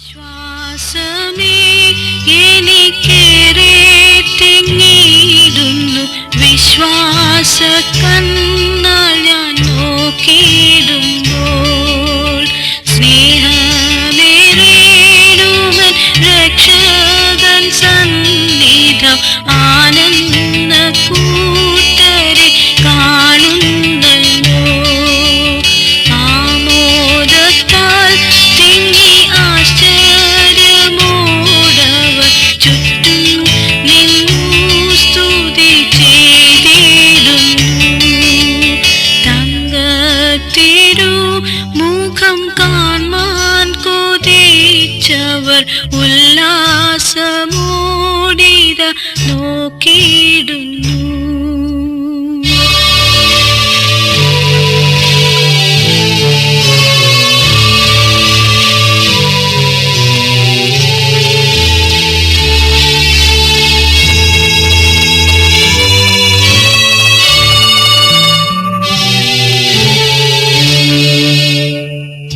ശ്വാസമേ എനിക്കേറെ തിങ്ങിടുന്നു, വിശ്വാസ കണ്ണാൽ ഞാൻ നോക്കിയിടുമ്പോൾ സ്നേഹമേറേടുമൻ രക്ഷകൻ സന്നിധം ആനന്ദ കൂട്ടരെ കാണുന്നല്ലോ. ആമോദത്താൽ തിങ്ങി ആശ്ചര്യമോടവർ ചുറ്റും നിന്നു സ്തുതി ചെയ്തിടുന്നു. തങ്കത്തിരു മുഖം കാൺമാൻ കൊതിച്ചവർ ഉല്ലാസമോടിത നോക്കിയിടുന്നു.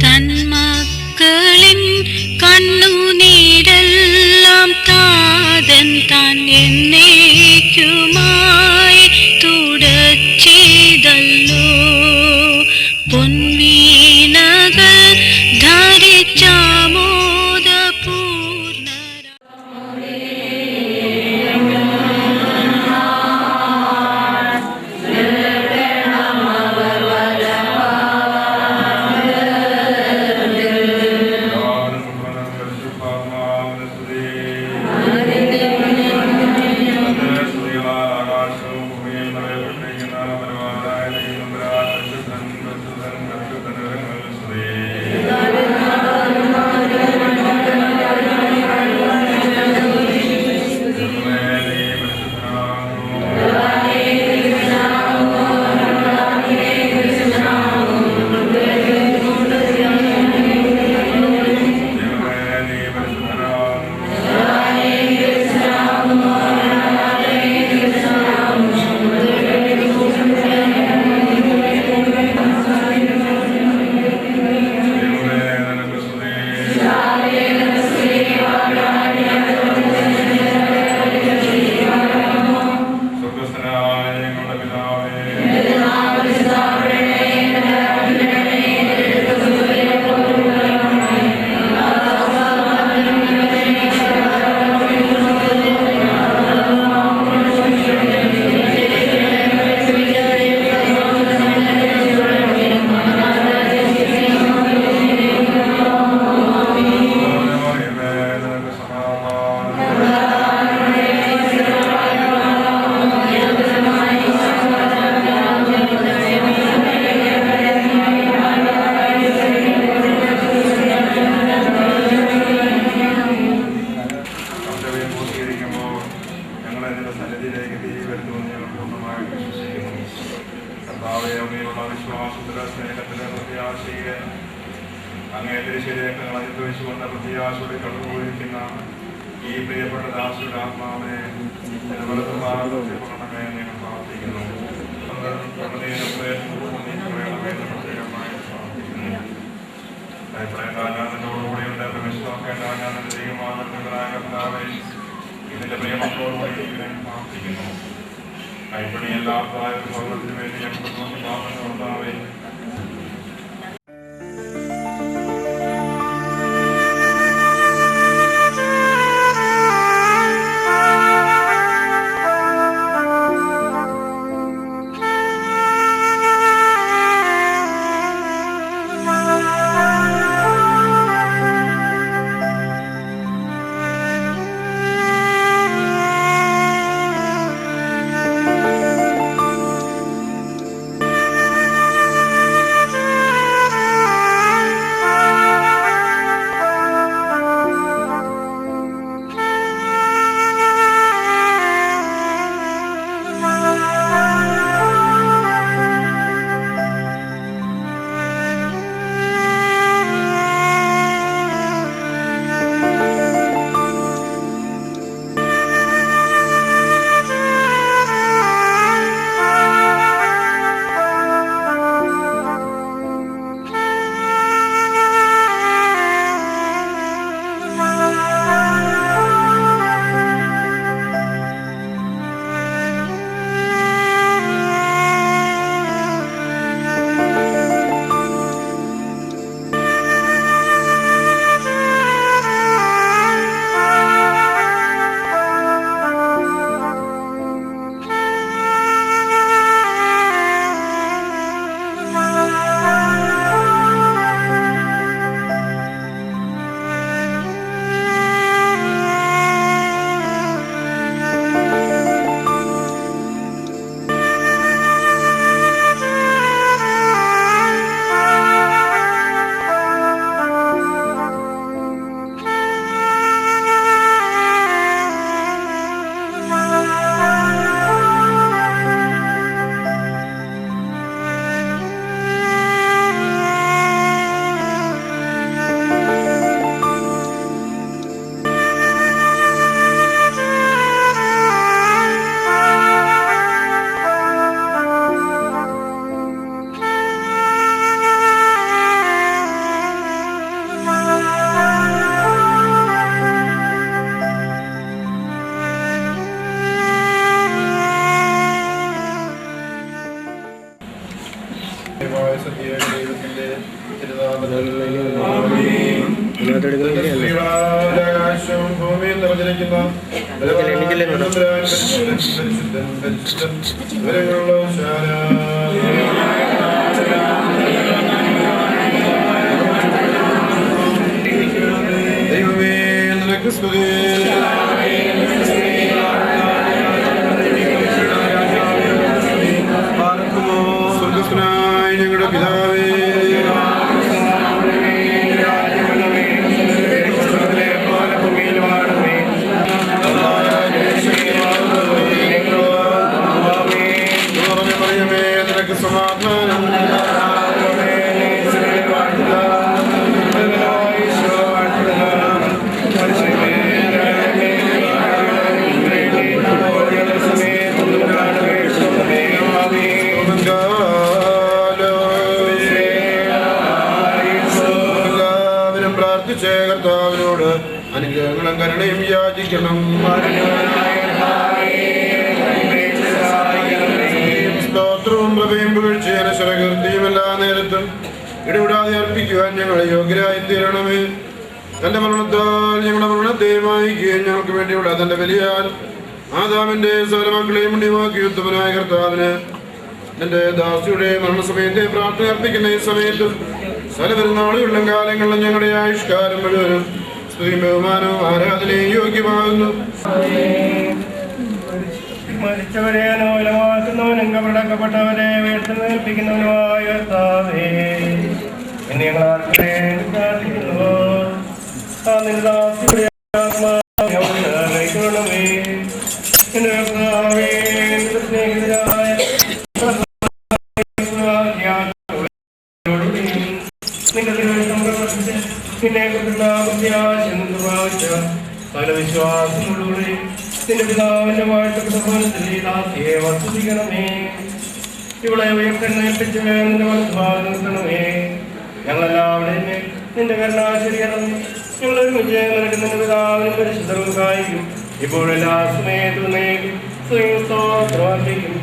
തന്മക്കളിൻ കണ്ണുനീരെല്ലാം താതൻ താൻ എന്നേക്കുമായി തുടച്ചിതല്ലോ. പൊൻവീണകൾ ധരിച്ചാമോദപൂർണ്ണ അങ്ങേതിരി ശരീരങ്ങൾ അനുഭവിച്ചുകൊണ്ട് പ്രത്യാശയോടെ കടന്നുപോയിരിക്കുന്ന ഈ പ്രിയപ്പെട്ട ദാസയുടെ ആത്മാവിനെ പ്രാർത്ഥിക്കുന്നു. പ്രത്യേകമായോടുകൂടിയുണ്ട് വിശ്വാസേണ്ട ഞാൻ ദൈവമാകർത്താവേ ഇതിന്റെ പ്രേമത്തോടുകൂടി പ്രാർത്ഥിക്കുന്നു. കൈപ്പണി എല്ലാ പ്രായത്തിനു വേണ്ടി ഞങ്ങൾക്ക് പ്രാർത്ഥിക്കുന്നതാവേ. ഭൂമിയിൽ നിറഞ്ഞിരിക്കുന്ന ദൈവമേ നിനക്ക് സ്തുതി. സ്വർഗ്ഗസ്ഥനായ ഞങ്ങളുടെ പിതാവേ, നിനക്ക് സമാധാനം. എല്ലാവരും പ്രാർത്ഥിച്ച് കർത്താവിനോട് അനുഗ്രഹങ്ങളും കരുണയും യാചിക്കണം. സ്തോത്രവും പ്രഭയും പുകഴ്ചയും അനശ്വരകീർത്തിയും എല്ലാ നേരത്തും ഇടപെടാതെ അർപ്പിക്കുവാൻ ഞങ്ങളെ യോഗ്യരായി തീരണമേ. തന്റെ മരണത്താൽ ഞങ്ങളുടെ മരണത്തെ മായിക്കുകയും ഞങ്ങൾക്ക് വേണ്ടിയുള്ള തന്റെ വലിയാൽ ആദാമിന്റെ സകല മക്കളെയും മുണ്ടിമാക്കി ഉത്തമനായ കർത്താവിന് എന്റെ ദാസിയുടെ മരണസമയത്തെ പ്രാർത്ഥന അർപ്പിക്കുന്ന ഈ സമയത്തും സകല പെരുന്നാളുകളിലും കാലങ്ങളിലും ഞങ്ങളുടെ ആയുഷ്കാലം മുഴുവനും സ്തുതിയും ബഹുമാനവും ആരാധനയും യോഗ്യമാകുന്നു. മരിച്ചവരെ അനുകൂലമാക്കുന്നവനും കബറടക്കപ്പെട്ടവരെ വീഴ്ത്തുന്നേൽപ്പിക്കുന്നവനുമായ കർത്താവേ, എന്ന് ഞങ്ങൾ പ്രാർത്ഥിക്കുന്നു. ആ നിന്റെ കൈക്കൊള്ളണമേ. എന്റെ കർത്താവേ, എന്റെ സ്നേഹിതരായ നിന്റെ സംരംഭത്തിൽ നിന്നെ പല വിശ്വാസങ്ങളോടെ നിന്റെ പിതാവിന്റെ വാഴ്ത്തപ്പെട്ടേ വർദ്ധിക്കണമേ. ഇവിടെ ഉയർത്തെഴുന്നേൽപ്പിച്ച് നിന്റെ മനസ്സാകണമേ. ഞങ്ങളെല്ലാവരുടെയും നിന്റെ കരുണാശരിയണം. ഞങ്ങളൊരുമിച്ച് നിനക്ക് നിന്റെ പിതാവിനും പരിശുദ്ധവും കായിക്കും ഇപ്പോഴെല്ലാ സമയത്തും നേടി പ്രവർത്തിക്കും.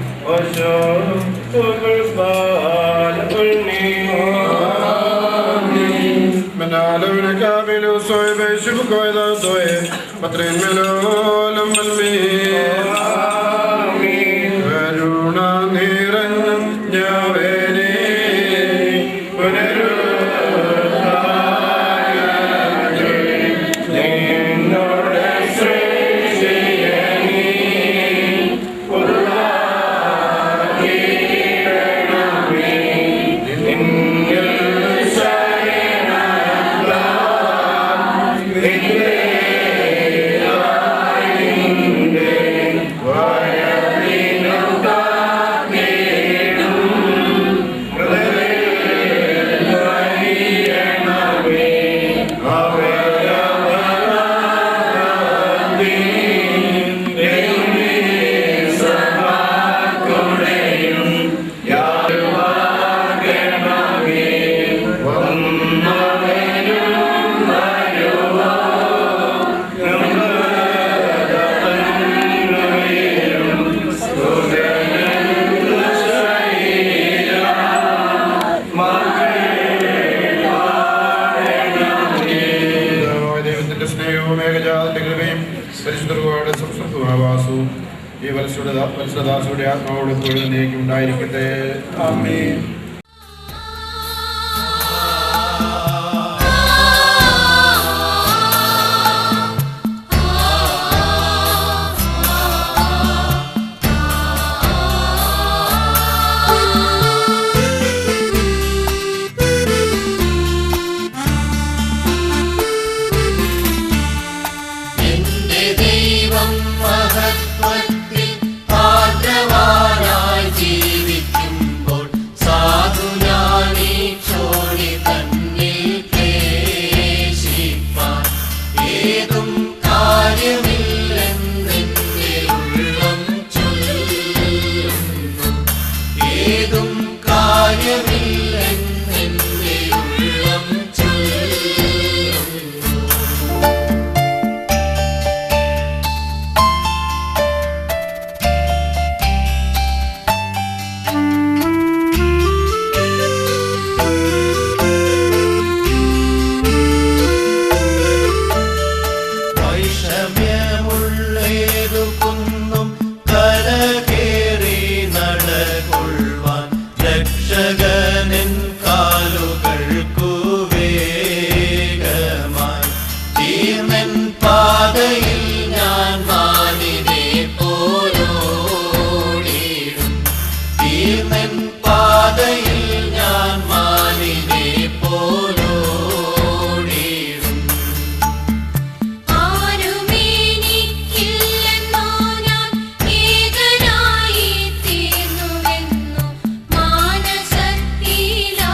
منالون كامل وصوي بيشوف كويدا صوي مطرين ملولم المين ورونا نيرن جاويني ഈ വത്സരദാസിയുടെ ആത്മാവോട് തൊഴിലേക്ക് ഉണ്ടായിരിക്കട്ടെ. ആമേൻ. ജീവിക്കുമ്പോൾ രക്ഷകനിൻ കാലുകൾക്കു വേഗമായി തീർന്നൻ പാതയിൽ ഞാൻ മാനിനെ പോലോടിടും. തീർന്നൻ പാതയിൽ ഞാൻ മാനിനെ പോലോടിടും. ആരുമേനിക്കില്ലെന്നോ ഞാൻ ഏകനായി തീർന്നുവെന്നു മാനസത്തിലാ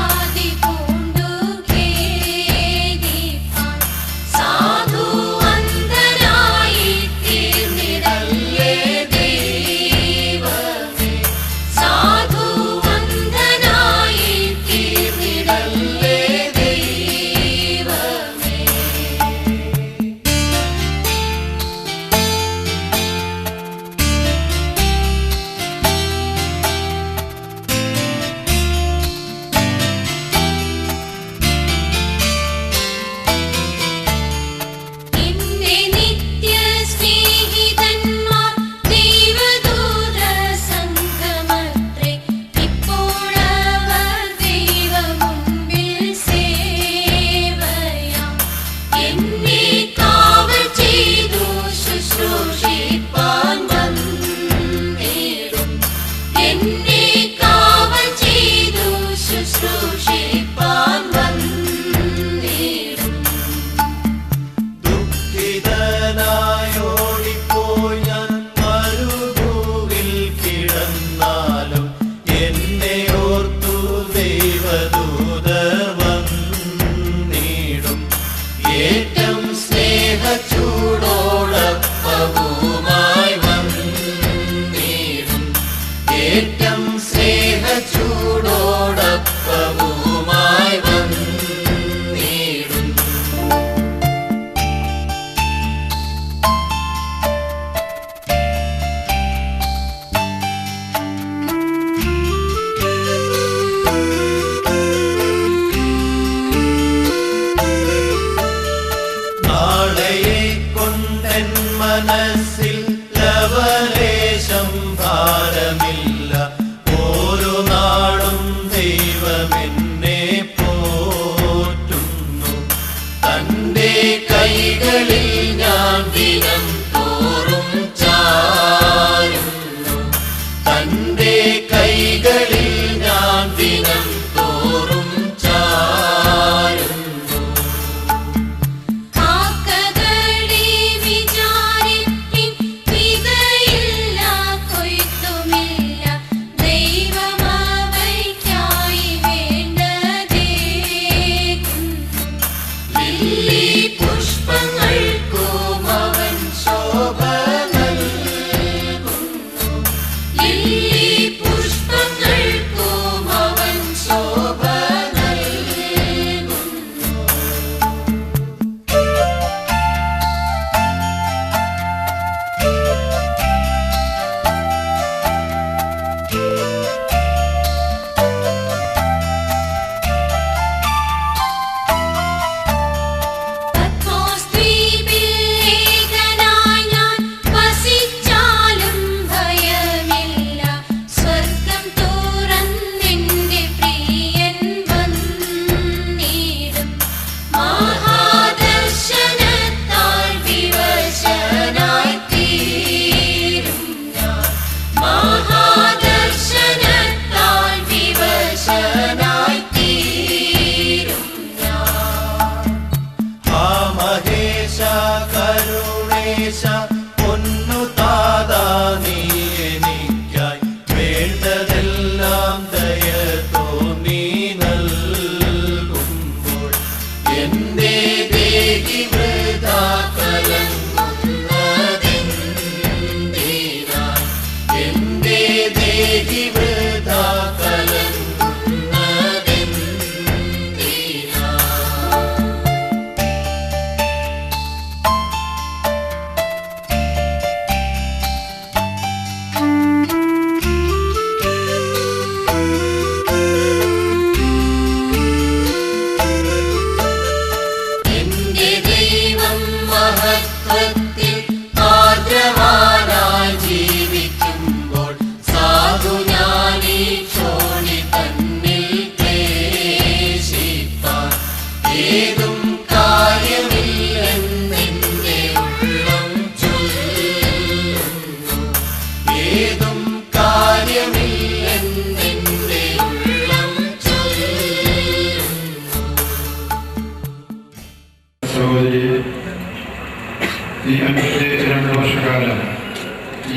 ഈ 52 വർഷക്കാലം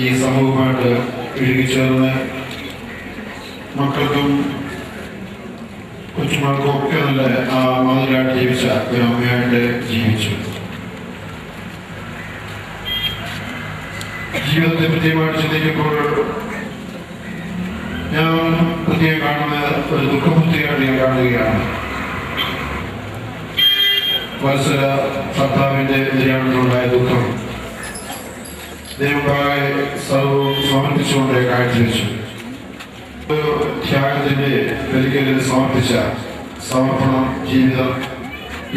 ഈ സമൂഹമായിട്ട് ഇഴുകിച്ചേർന്ന് മക്കൾക്കും കൊച്ചുമക്കൾക്കും ഒക്കെ നല്ല മാതൃകയായിട്ട് ജീവിച്ച ഒരു അമ്മയായിട്ട് ജീവിച്ചു. ജീവിതത്തെ കൃത്യമായിട്ട് ചിന്തിക്കുമ്പോൾ ഞാൻ പ്രത്യേകം കാണുന്ന ഒരു ദുഃഖപൂർത്തിയായിട്ട് ഞാൻ കാണുകയാണ്. വത്സല ഭർത്താവിന്റെ നിര്യാണത്തിലുണ്ടായ ദുഃഖം ദൈവമായ സർവവും സമർപ്പിച്ചുകൊണ്ട് കാഴ്ചവെച്ചു. ഒരു ത്യാഗത്തിന്റെ ഒരിക്കലും സമർപ്പിച്ച സമർപ്പണം ജീവിതം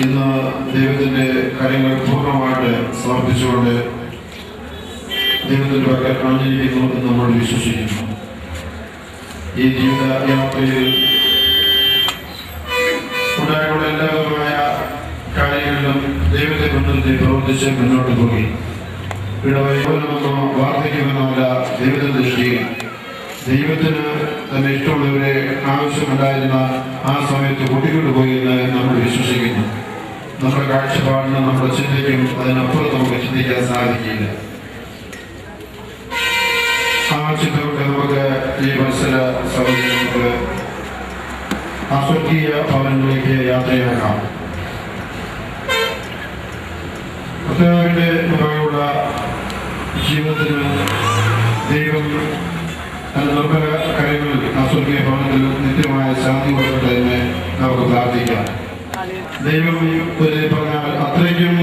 ഇന്ന് ദൈവത്തിന്റെ കാര്യങ്ങൾ പൂർണ്ണമായിട്ട് സമർപ്പിച്ചുകൊണ്ട് ദൈവത്തിന്റെ പക്കൽ അണിഞ്ഞിരിക്കുന്നു എന്ന് നമ്മൾ വിശ്വസിക്കുന്നു. ഈ ജീവിത യാത്രയിൽ ഉണ്ടായുള്ള എല്ലാവിധമായ കാര്യങ്ങളിലും ദൈവത്തെ മുൻനിർത്തി പ്രവർത്തിച്ച് മുന്നോട്ട് പോയി. ഇടവൈകുന്നോ വാർദ്ധക്യമെന്നല്ല ദൈവത്തിന്റെ ദൃഷ്ടിയിൽ ദൈവത്തിന് തന്നെ ഇഷ്ടമുള്ളവരെ ആവശ്യമുണ്ടായിരുന്ന ആ സമയത്ത് കൂട്ടിക്കൊണ്ടുപോയി എന്ന് നമ്മൾ വിശ്വസിക്കുന്നു. നമ്മുടെ കാഴ്ചപ്പാടിന് നമ്മുടെ ചിന്തയ്ക്കും അതിനപ്പുറം നമുക്ക് ചിന്തിക്കാൻ സാധിക്കില്ല. ആ ചിന്തകൊണ്ട് നമുക്ക് ഈ വത്സല സൗകര്യം നമുക്ക് അസ്വർഗീയ ഭവനങ്ങളിലേക്ക് യാത്രയാക്കാം. കർത്താവിന്റെ മുഖമുള്ള ജീവിതത്തിന് ദൈവം നിർമ്മല കാര്യങ്ങളിൽ അസ്വർഗീയ ഭവനത്തിൽ നിത്യമായ ശാന്തി കൊടുക്കട്ടെ എന്ന് നമുക്ക് പ്രാർത്ഥിക്കാം. ദൈവം പറഞ്ഞാൽ അത്രയ്ക്കും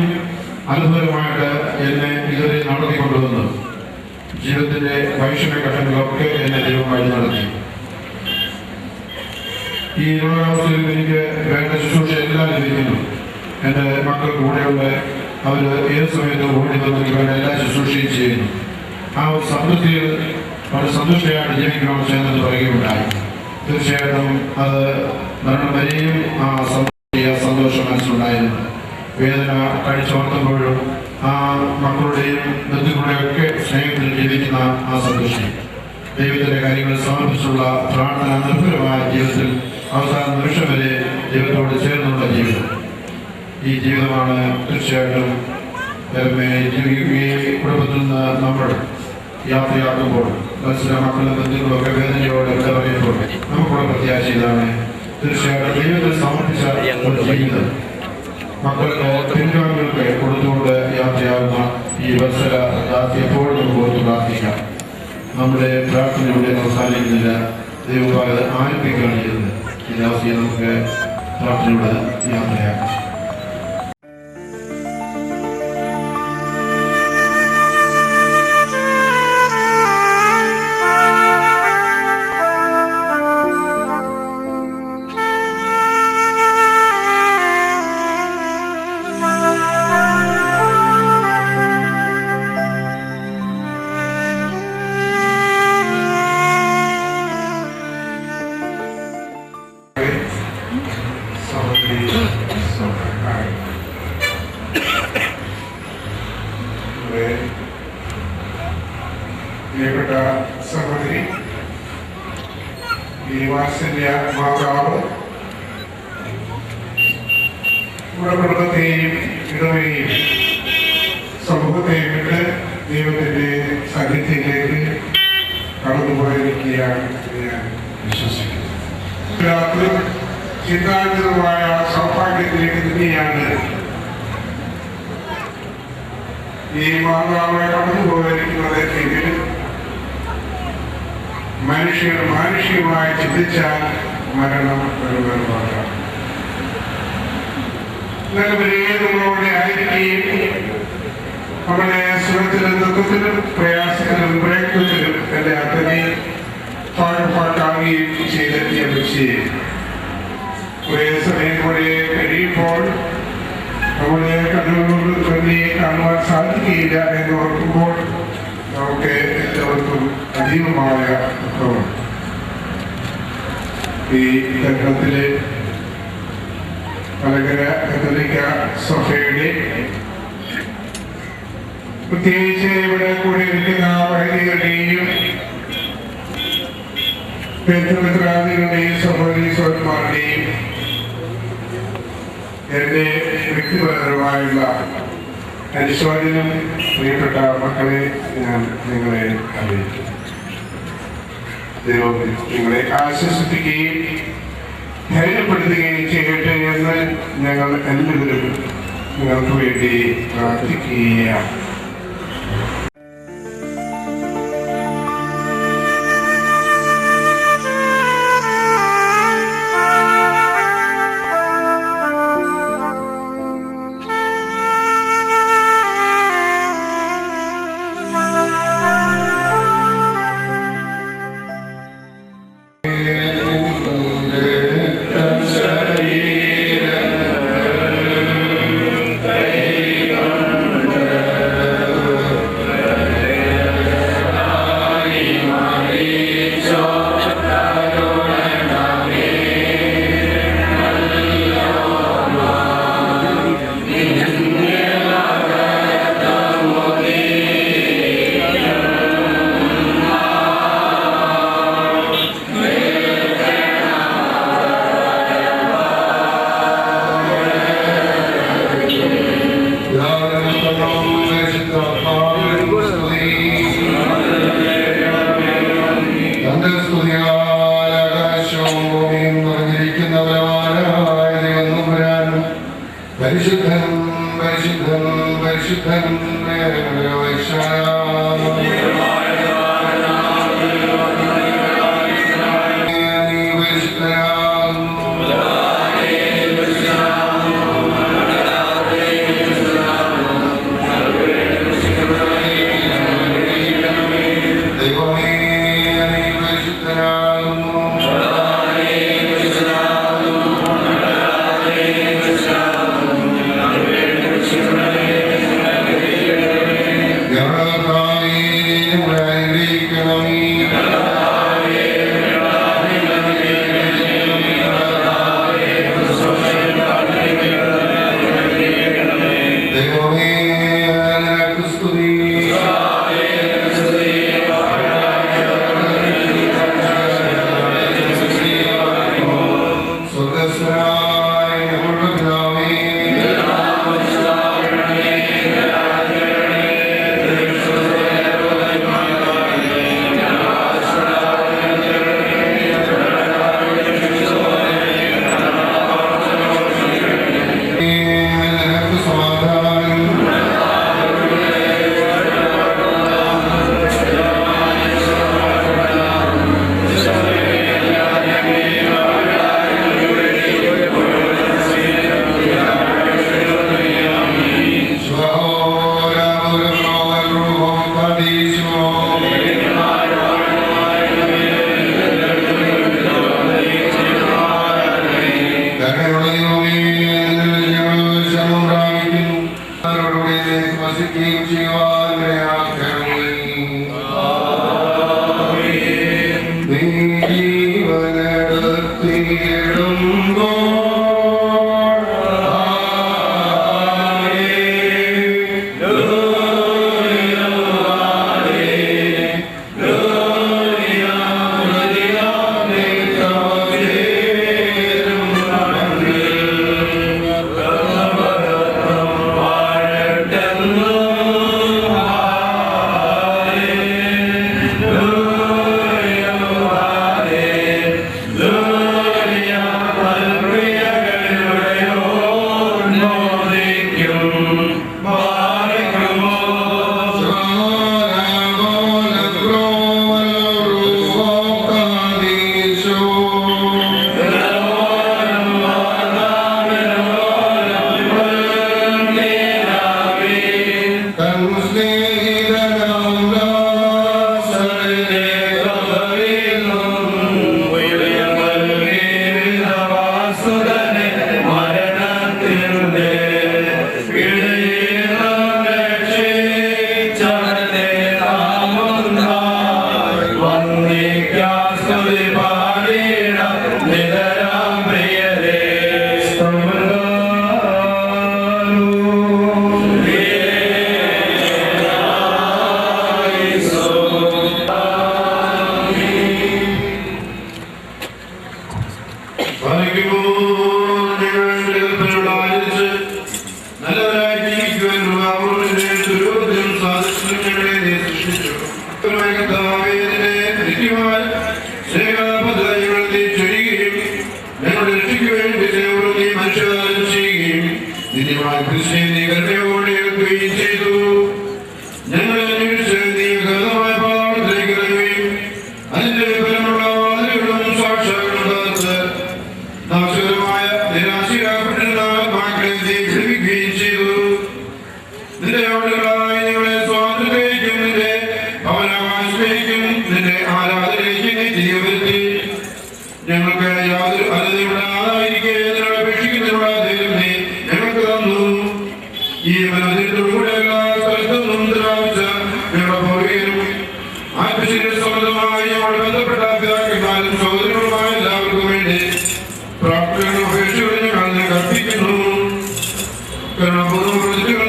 അത്ഭുതമായിട്ട് എന്നെ ഇതുവരെ നടത്തിക്കൊണ്ടുവന്നു. ജീവിതത്തിന്റെ വൈഷമ്യ ഘട്ടങ്ങളൊക്കെ എന്നെ ദൈവമായി നടത്തി. ഈ രോഗാവസ്ഥയിൽ എനിക്ക് വേണ്ട ശുശ്രൂഷ എല്ലാം ലഭിക്കുന്നു. എൻ്റെ മക്കൾ കൂടെയുള്ള അവർ ഏത് സമയത്തും ഓടി വന്ന് വേണ്ട എല്ലാ ശുശ്രൂഷയും ചെയ്യുന്നു. ആ ഒരു സംതൃപ്തിയിൽ വളരെ സന്തുഷ്ടയായിട്ട് ജീവിക്കണമെന്ന് ചെയ്യുന്നത് പറയുകയുണ്ടായി. തീർച്ചയായിട്ടും അത് മരണം വരെയും ആ സന്തോഷം മനസ്സിലുണ്ടായിരുന്നു. വേദന കഴിച്ചോർത്തുമ്പോഴും ആ മക്കളുടെയും ബന്ധുക്കളുടെയൊക്കെ സ്നേഹത്തിൽ ജീവിക്കുന്ന ആ സന്തോഷം ദൈവത്തിന്റെ കാര്യങ്ങൾ സമർപ്പിച്ചുള്ള പ്രാർത്ഥന നിർഭരമായ ജീവിതത്തിൽ അവസാന നിമിഷം വരെ ദൈവത്തോട് ചേർന്നുള്ള ജീവിതം. ഈ ജീവിതമാണ് തീർച്ചയായിട്ടും ഈ കുടുംബത്തിൽ നിന്ന് നമ്മൾ യാത്രയാക്കുമ്പോൾ മനസ്സിലെ മക്കളുടെ ബന്ധുക്കളൊക്കെ വേദനയോടെ ഇവിടെ പറയുമ്പോൾ നമുക്കുള്ള പ്രത്യാശ ഇതാണ്. തീർച്ചയായിട്ടും ദൈവത്തിൽ സമർപ്പിച്ച ഒരു ജീവിതം മക്കളുടെ പിൻഗാമികൾക്ക് കൊടുത്തുകൊണ്ട് യാത്രയാകുന്ന ഈ വത്സല ദാസി എപ്പോഴും നമുക്ക് ഓർത്ത് പ്രാർത്ഥിക്കാം. നമ്മുടെ പ്രാർത്ഥനയുടെ അവസാനിക്കുന്നില്ല, ദൈവം അത് ആരംഭിക്കുകയാണ് ചെയ്തത്. ഈ ദാസിയെ നമുക്ക് പ്രാർത്ഥനയോട് യാത്രയാക്കാം. പ്രിയപ്പെട്ട സഹോദരി, ഈ വാത്സല്യ മാതാവ് നമ്മുടെ കുടുംബത്തെയും ഇടവരെയും സമൂഹത്തെയും വിട്ട് ദൈവത്തിന്റെ സാന്നിധ്യത്തിലേക്ക് കടന്നുപോയിരിക്കുകയാണ് ഞാൻ വിശ്വസിക്കുന്നു. ചിന്താതീതമായ സൗഭാഗ്യത്തിലേക്ക് തന്നെയാണ് ഈ മാതാവ് കടന്നുപോയിരിക്കുന്നത് എങ്കിലും മനുഷ്യർ മാനുഷികമായി ചിന്തിച്ചാൽ മരണം ഒരു വേർപാടാണ്. നമ്മളോടെ ആയിരിക്കുകയും നമ്മുടെ സുഖത്തിലും ദുഃഖത്തിലും പ്രയാസത്തിലും പ്രയത്നത്തിലും എന്റെ അത്രയും പാടുപാട്ടാകുകയും ചെയ്തെത്തിയ വ്യക്തിയെ കുറേ സമയം കൂടെ കഴിയുമ്പോൾ നമ്മുടെ കണ്ണുകൊണ്ട് തന്നെ കാണുവാൻ സാധിക്കുകയില്ല എന്ന് ഓർക്കുമ്പോൾ നമുക്ക് എല്ലാവർക്കും അതീവമായ ദുഃഖമാണ്. ഈ ലഗ്നത്തിലെ മലങ്കര കത്തോലിക്ക സഭയുടെ പ്രത്യേകിച്ച് ഇവിടെ കൂടി ഇരിക്കുന്ന വൈദികരുടെയും മിത്രാദികളുടെയും സഹോദരീശ്വരന്മാരുടെയും എന്റെ വ്യക്തിപരമായുള്ള അനുശോചനം പ്രിയപ്പെട്ട മക്കളെ ഞാൻ നിങ്ങളെ അറിയിക്കുന്നു. ദൈവം നിങ്ങളെ ആശ്വസിപ്പിക്കുകയും ധൈര്യപ്പെടുത്തുകയും ചെയ്യട്ടെ എന്ന് ഞങ്ങൾ എല്ലാവരും നിങ്ങൾക്ക് വേണ്ടി പ്രാർത്ഥിക്കുകയാണ്. Hallelujah. ഞങ്ങൾക്ക് യാതൊരു അലതയുണ്ടായിരിക്കെ അപേക്ഷിക്കുന്നതിനുള്ള ധൈര്യം നീ ഞങ്ങൾക്ക് തന്നു. ഈ മനോധൈര്യത്തോടുകൂടെ എല്ലാ സ്ഥലത്തും ദ്രാവിച്ച ഞങ്ങളുടെ പൂർവികരും ആത്മശരീര സംബന്ധമായി ഞങ്ങളുടെ ബന്ധപ്പെട്ട പിതാക്കന്മാരും സഹോദരങ്ങളുമായ എല്ലാവർക്കും വേണ്ടി പ്രാർത്ഥനകളും അപേക്ഷകളും ഞങ്ങൾ അർപ്പിക്കുന്നു. കരുണാപൂർവ്വം പ്രതികൾ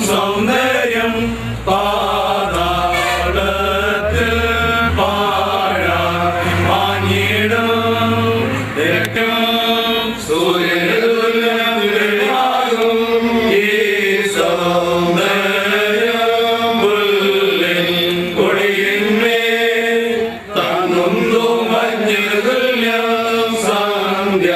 സൗന്ദര്യം പാതാളത്തിൽ പാഴാങ്ങിടും സൂര്യനുലയാകും ഈ സൗന്ദര്യം പുല്ലിൻ കൊടിയിന്മേൽ തങ്ങുന്നു മഞ്ഞു തുല്യം സന്ധ്യ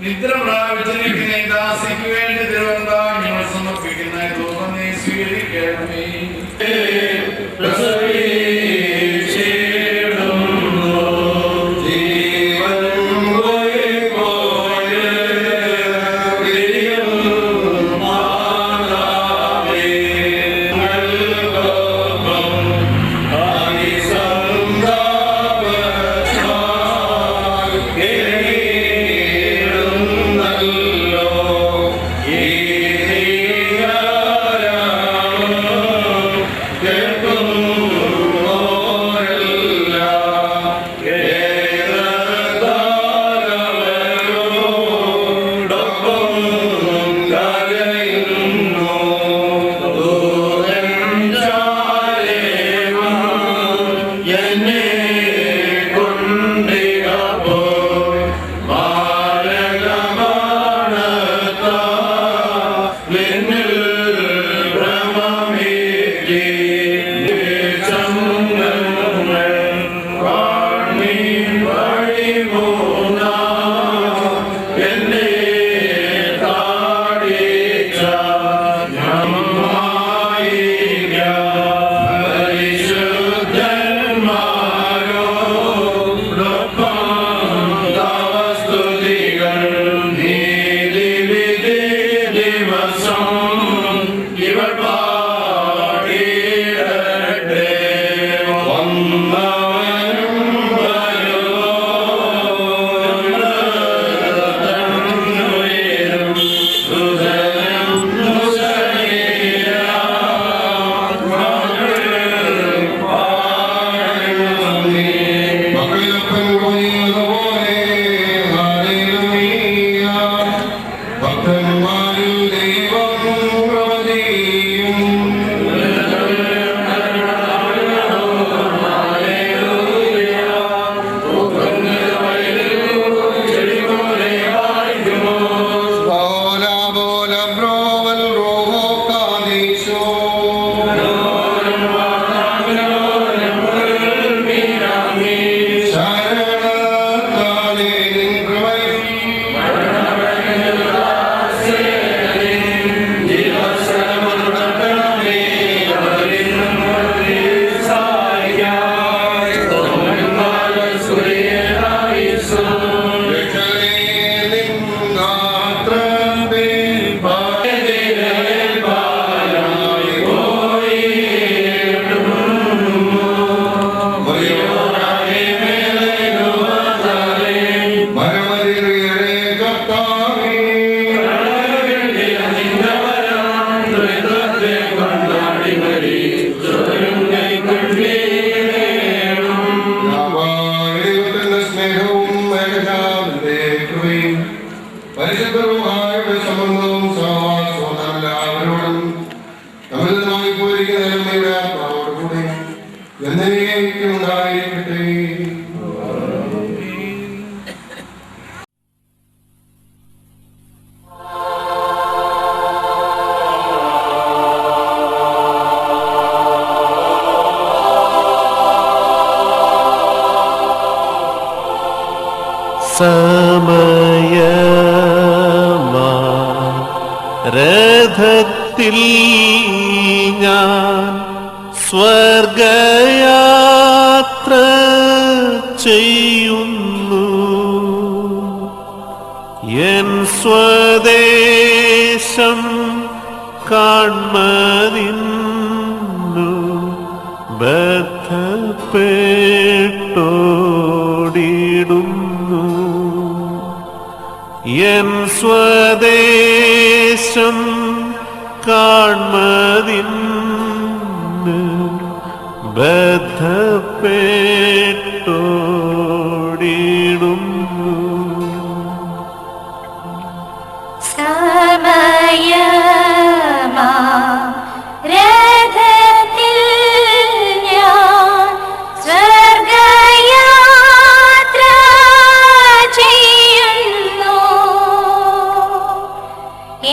നിദ്ര പ്രാപിച്ചിരിക്കുന്ന ദാസിക്ക് വേണ്ടി തിരുവനന്തപുരം ഞങ്ങൾ സമർപ്പിക്കുന്ന ധൂപം നീ സ്വീകരിക്കണമേ. ശരണ സമയമാ രഥത്തിൽ ഞാൻ സ്വർഗയാത്ര ചെയ്യുന്നു. എൻ സ്വദേശം കാൺമതിന്നു ബദ്ധപ്പെട്ടോടിടുന്നു. എൻ സ്വദേശം കാൺമതിന്നു ബദ്ധപ്പെട്ടോടിടുന്നു. സമയമാ രഥത്തിൽ ഞാൻ സ്വർഗയാത്ര ചെയ്യുന്നു.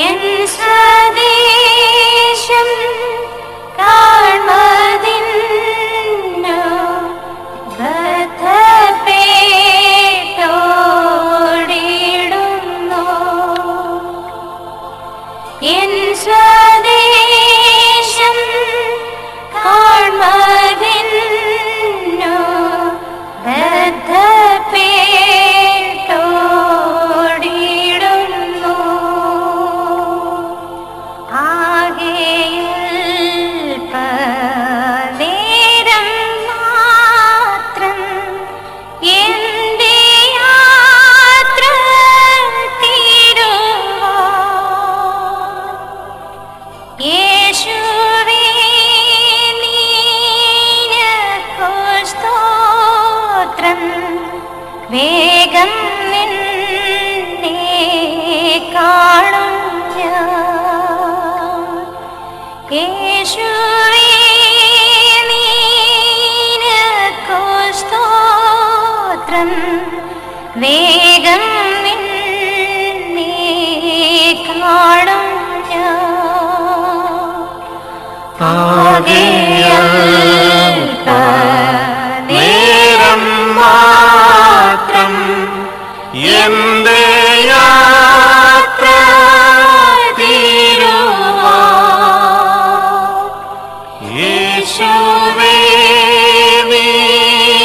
എൻ സ്വദേശം കാൺമതിന്നു ബദ്ധപ്പെട്ടോടിടുന്നു. എൻ സ്വദേശം കാൺമതിന്നു ബദ്ധപ്പെട്ടോടിടുന്നു. ആകെയിൽ പതിരം മാത്രം എന്റെ യാത്ര തീരുവാൻ യേശുവേ നിനക്കു സ്തോത്രം. വേഗം നിന്നെ കാണും ഞാൻ. യേശുവേ നിനക്കു സ്തോത്രം. വേഗം നിന്നെ കാണും ഞാൻ. നേരം മാത്രം എന്റെ യാത്ര തീരുവാൻ യേശുവേ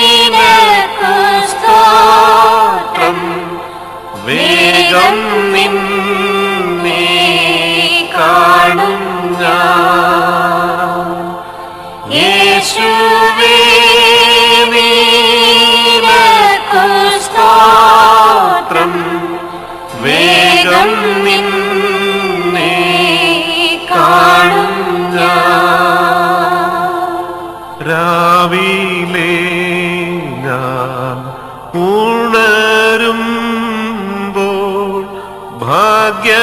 നിനക്കു സ്തോത്രം. വേഗം നിന്നെ കാണും ഞാൻ. യേശുവേ നിനക്കു സ്തോത്രം. വേഗം നിന്നെ കാണും ഞാൻ. രാവിലെ ഞാൻ ഉണരുമ്പോൾ ഭാഗ്യമുള്ളോർ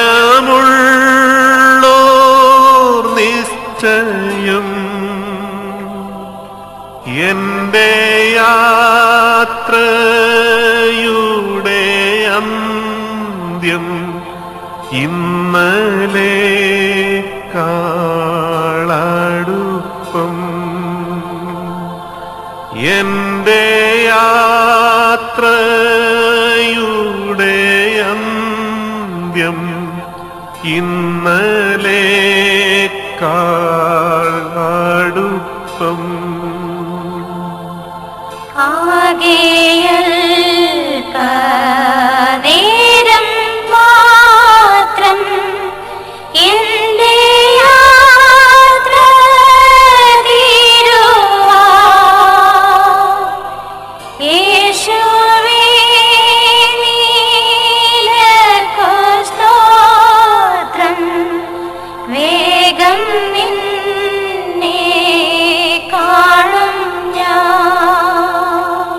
നിശ്ചയം എന്റെ യാത്രയുടെ അന്ത്യം ഇന്നലെ കാളടുപ്പം. എന്റെ യാത്രയുടെ അന്ത്യം ഇന്നലെ കാളടുപ്പം. ആകെയിൽ പതിരം മാത്രം എന്റെ യാത്ര തീരുവാൻ യേശുവേ നിനക്കു സ്തോത്രം. വേഗം നിന്നെ കാണും ഞാൻ.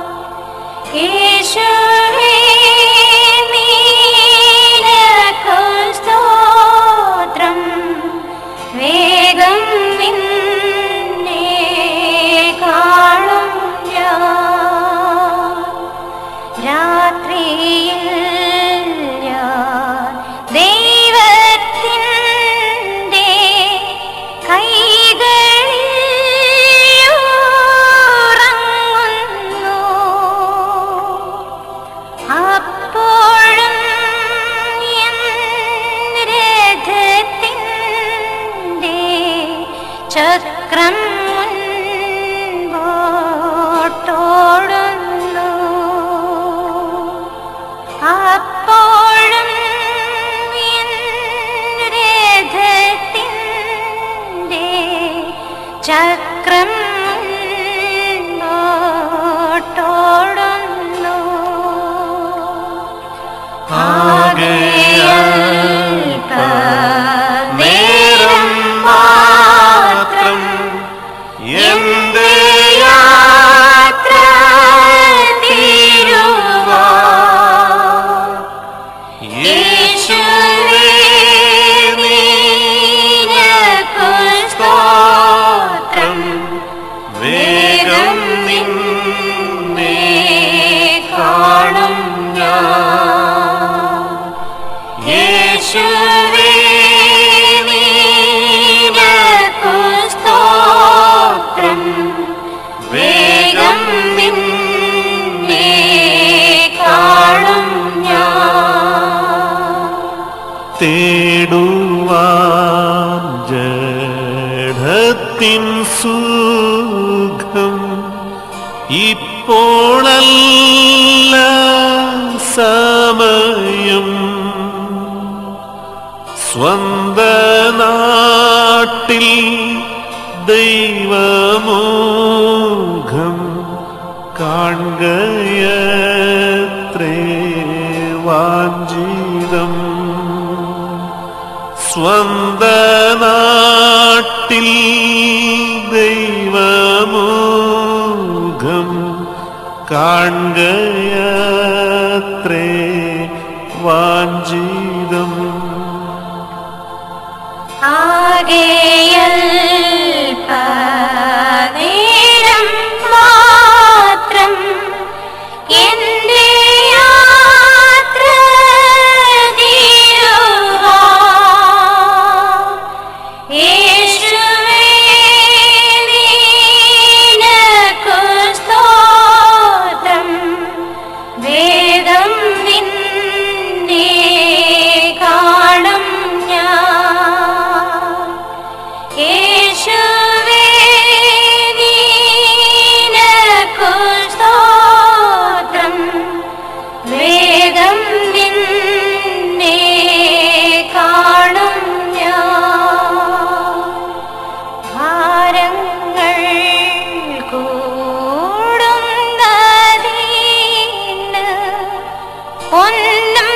സമയം സ്വന്ത നാട്ടിൽ ദൈവമുഖം കാണുകയത്രേ വാഞ്ചിതം. സ്വന്ത നാട്ടിൽ ദൈവമുഖം കാണുകയത്രേ വാഞ്ചിതം. ആകെയൽപനേരം മാത്രം എന്റെ യാത്ര തീരുവാൻ യേശുവേ നിനക്കു സ്തോത്രം. വേദം നിന്നെ കാണും ഞാൻ. യേശുവേ നിനക്കു സ്തോത്രം. വേദം നിന്നെ കാണും ഞാൻ. ഭാരങ്ങൾ കൂടുന്നതിന് ഒന്നും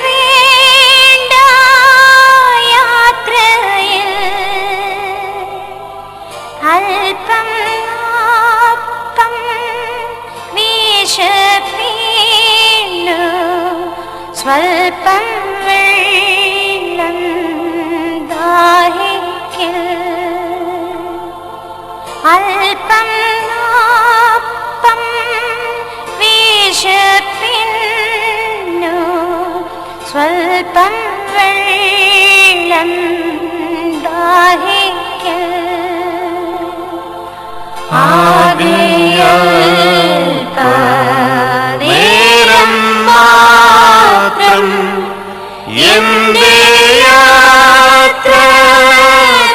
വേണ്ട യാത്രയിൽ. അല്പം അപ്പം വിശപ്പിനു സ്വൽപ്പം വെള്ളം ദാഹിക്കൽ. അല്പം അപ്പം വിശപ്പിനു സ്വൽപ്പം വെള്ളം ദാഹിക്കൽ. ആകെയൽപനേരം മാത്രം എന്റെ യാത്ര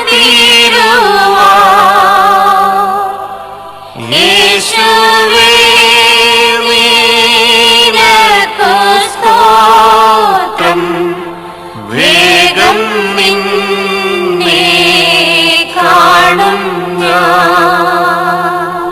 തീരുവാൻ യേശുവേ നിനക്കു സ്തോത്രം. വേഗം നിന്നെ കാണും ഞാൻ.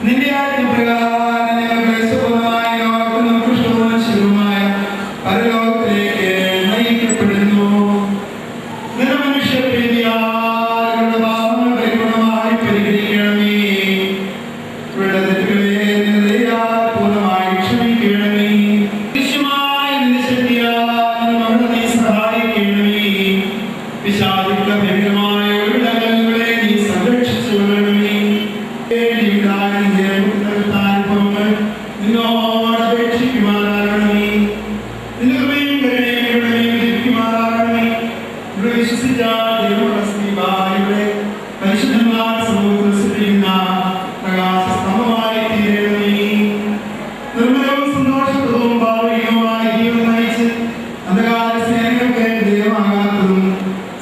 നിന്റെ ആജ്ഞപ്രകാരം ഞങ്ങൾ സുഖമായ ലോകത്തിനും കൃഷ്ണവും ശിവമായ പരലോകത്തിലേക്ക് നയിക്കപ്പെടുന്നു. നിറമനുഷ്യപ്രീതിയാരുടെ പാപങ്ങൾ പരിപൂർണമായി പരിഹരിക്കണമേ. ഇവരുടെ തെറ്റുകളെ നിന്ദയാൽ പൂർണ്ണമായി ക്ഷമിക്കണമേ. വിശുദ്ധമായ നിന്റെ ശക്തിയാൽ ഞങ്ങളെ നീ സഹായിക്കണമേ. പിശാചുക്കളുടെ ഭയങ്കരമായ ഇടങ്ങളെ നീ സംരക്ഷിച്ചു കൊള്ളണമേ. നിന്നോട് അപേക്ഷിക്കുമാറാകണമേ. നിന്റെ കൃപയും കരുണയും ലഭിക്കുമാറാകണമേ. ഇവിടെ വിശ്വസിച്ച ദൈവയുടെ പരിശുദ്ധന്മാർ സമൂഹത്തിൽ ശ്രദ്ധിക്കുന്ന പ്രകാശസ്തംഭമായി തീരണമേ. നിർമ്മലവും സന്തോഷപ്രദവും ഭാവികവുമായ ജീവൻ നയിച്ച് അന്ധകാല സ്നേഹങ്ങൾക്ക് ദൈവമാകാത്തതും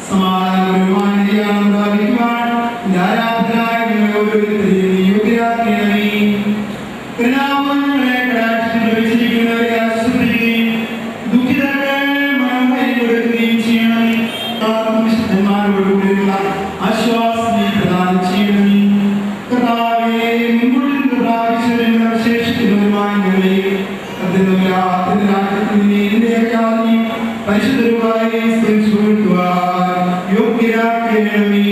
സമാധാനപരവുമായ നിര്യാണം പ്രാപിക്കുവാൻ ആരാധനായ ഓരോരുത്തരെയും യോഗ്യരാക്കണമേ. പരിണാമങ്ങളെ കടാക്ഷിച്ച് ലഭിച്ചിരിക്കുന്നവരെ ആശ്രയിക്കുകയും ദുഃഖിതർക്ക് മനോഹരി കൊടുക്കുകയും ചെയ്യണമേ. വിശുദ്ധന്മാരോടുകൂടിയുള്ള ആശ്വാസം നീ പ്രദാനം ചെയ്യണമേ. കർത്താവേ, മുൻകൂട്ടി പ്രാപിച്ചവരും അവശേഷിക്കുന്നവരുമായ ഞങ്ങളെ പരിശുദ്ധരുമായി സ്മരിച്ചു കൊടുക്കുവാൻ യോഗ്യരാക്കണമേ.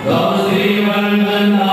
Dasi Vandana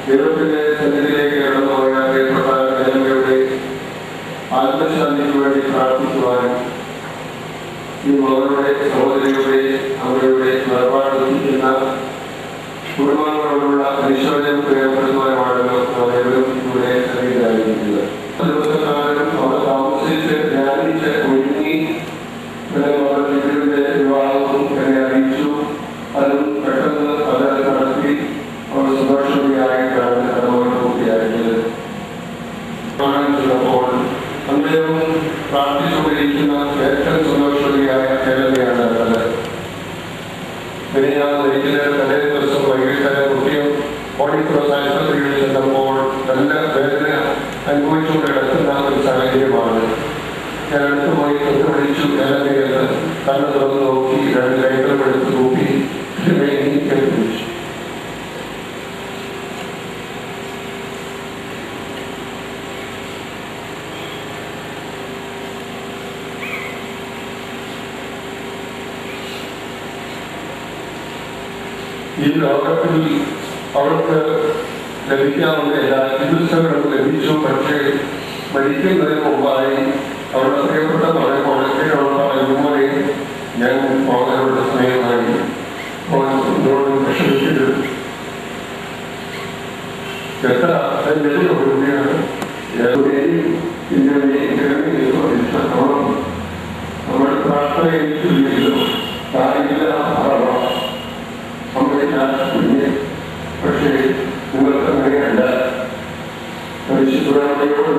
ദൈവത്തിന്റെ സന്നിധിയിലേക്ക് കടന്നുപോയ പ്രിയപ്പെട്ട ജനങ്ങളുടെ ആത്മശാന്തിക്ക് വേണ്ടി പ്രാർത്ഥിക്കുവാനും ഈ മകളുടെ സഹോദരിയുടെ അവരുടെ നിലപാടിക്കുന്ന കുടുംബങ്ങളോടുള്ള അനുശോചനം പ്രയോജനപ്പെടുത്തുവാനുമാണല്ലോ അവരും ഇവിടെ സന്നിധിയിലായിരിക്കുന്നത്. ദിവസക്കാലം അവർ താമസിച്ച് ധ്യാനിച്ച് ഒരുങ്ങി മകളുടെ വിവാഹവും എന്നെ അറിയിച്ചു. അതും പെട്ടെന്ന് അത് നടത്തി അവർ സന്തോഷവതിയായിട്ടാണ് അതുകൊണ്ട് പൂർത്തിയാക്കിയത്. കാണാൻ അദ്ദേഹവും പ്രാർത്ഥിച്ചുകൊണ്ടിരിക്കുന്ന ഏറ്റവും സന്തോഷവതിയായ കേരളയാണ് അത്. ഒരിക്കലും തലേ ദിവസം വൈകിട്ട് കുട്ടിയും ഓഡിക്രോസ് ആശുപത്രിയിൽ ചെന്നപ്പോൾ നല്ല വേദന അനുഭവിച്ചുകൊണ്ട് കിടക്കുന്ന ഒരു സാഹചര്യമാണ്. ഞാൻ അടുത്ത് പോയി തൊട്ടുപിടിച്ചു കേരളീയത് കണ്ണു തുറന്ന് നോക്കി രണ്ട് കൈകളും എടുത്ത് നോക്കി പിടിച്ചു. ഈ ലോകത്തിൽ അവർക്ക് ലഭിക്കാവുന്ന എല്ലാ ചികിത്സകളും ലഭിച്ചു. പക്ഷേ മരിക്കുന്നതിന് മുമ്പായി അവരുടെ പ്രിയപ്പെട്ട മകനോടുള്ള അയ്യമ്മയെ ഞാൻ മകനോട് സ്നേഹമായി അവനോട് വിഷമിക്കരുത്. എത്ര ഓടുകയാണ് നമ്മുടെ പ്രാർത്ഥനയിലോ കാര്യമില്ല. പക്ഷേ നിങ്ങൾക്ക് അങ്ങനെയല്ല. പരിശുദ്ധയോട്